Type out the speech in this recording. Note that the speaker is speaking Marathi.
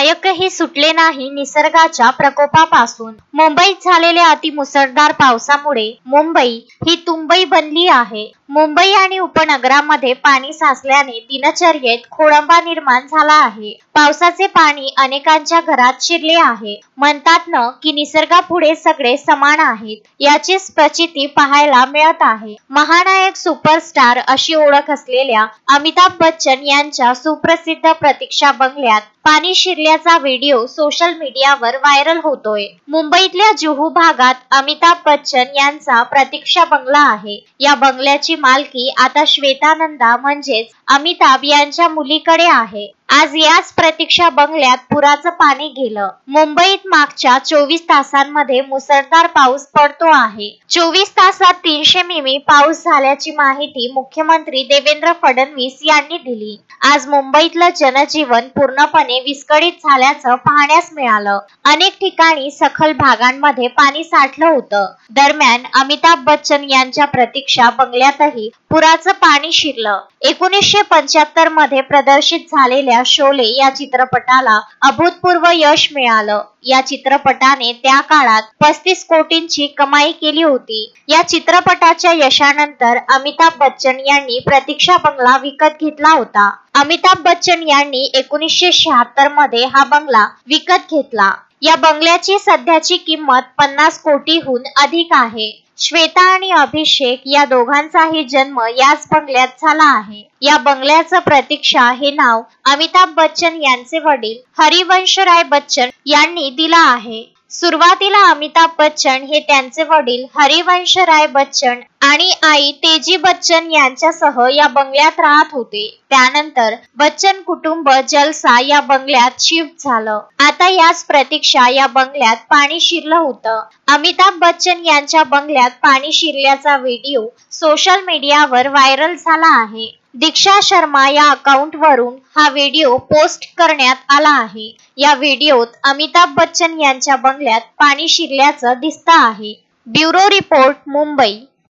नायकही सुटले नाही निसर्गाच्या प्रकोपापासून। मुंबईत झालेल्या अतिमुसळधार पावसामुळे मुंबई ही तुंबई बनली आहे। मुंबई आणि उपनगरामध्ये पाणी साचल्याने दिनचर्येत खोळंबा निर्माण झाला आहे। पावसाचे पाणी अनेकांच्या घरात शिरले आहे। म्हणतात ना की निसर्गापुढे सगळे समान आहेत, याचीच प्रचिती पाहायला मिळत आहे। महानायक सुपरस्टार अशी ओळख असलेल्या अमिताभ बच्चन यांच्या सुप्रसिद्ध प्रतीक्षा बंगल्यात पाणी शिरल्याचा व्हिडिओ सोशल मीडियावर व्हायरल होतोय। मुंबईतल्या जुहू भागात अमिताभ बच्चन यांचा प्रतीक्षा बंगला आहे। या बंगल्याची मालकी आता श्वेता नंदा म्हणजेच अमिताभ यांच्या मुलीकडे आहे। आज याच प्रतीक्षा बंगल्यात पुराचं पाणी गेलं। मुंबईत मागच्या 24 तासांमध्ये मुसळधार पाऊस पडतो आहे। 24 तासात 300 मिमी पाऊस झाल्याची माहिती मुख्यमंत्री देवेंद्र फडणवीस यांनी दिली। आज मुंबईतलं जनजीवन पूर्णपणे विस्कळीत झाल्याचं पाहण्यास मिळालं। अनेक ठिकाणी सखल भागांमध्ये पाणी साठलं होतं। दरम्यान अमिताभ बच्चन यांच्या प्रतीक्षा बंगल्यातही पुराचं पाणी शिरलं। 1975 मध्ये प्रदर्शित झालेल्या शोले या चित्रपटाला अभूतपूर्व यश मिळालं। या चित्रपटाने त्या काळात 35 कोटींची कमाई केली होती। या चित्रपटाच्या यशानंतर अमिताभ बच्चन यांनी प्रतीक्षा बंगला विकत घेतला होता। अमिताभ बच्चन यांनी 1976 मध्ये हा बंगला विकत घेतला। या बंगल्याची सध्याची किंमत 50 कोटीहून अधिक आहे। श्वेता आणि अभिषेक या दोघांचाही जन्म याच बंगल्यात झाला आहे। या बंगल्याचं प्रतीक्षा हे नाव अमिताभ बच्चन यांचे वडील हरिवंशराय बच्चन यांनी दिलं आहे। सुरुवातीला अमिताभ बच्चन हे त्यांचे वडील हरिवंशराय बच्चन आणि आई तेजी बच्चन यांच्यासह या बंगल्यात राहत होते। त्यानंतर बच्चन कुटुंब जलसा या बंगल्यात शिफ्ट झालं। आता याच प्रतीक्षा या बंगल्यात पाणी शिरलं होतं। अमिताभ बच्चन यांच्या बंगल्यात पाणी शिरल्याचा व्हिडिओ सोशल मीडियावर व्हायरल झाला आहे। दीक्षा शर्मा या अकाउंटवरून हा व्हिडिओ पोस्ट करण्यात आला आहे। या व्हिडिओत अमिताभ बच्चन यांच्या बंगल्यात पाणी शिरल्याचं दिसतं आहे। Bureau report, Mumbai.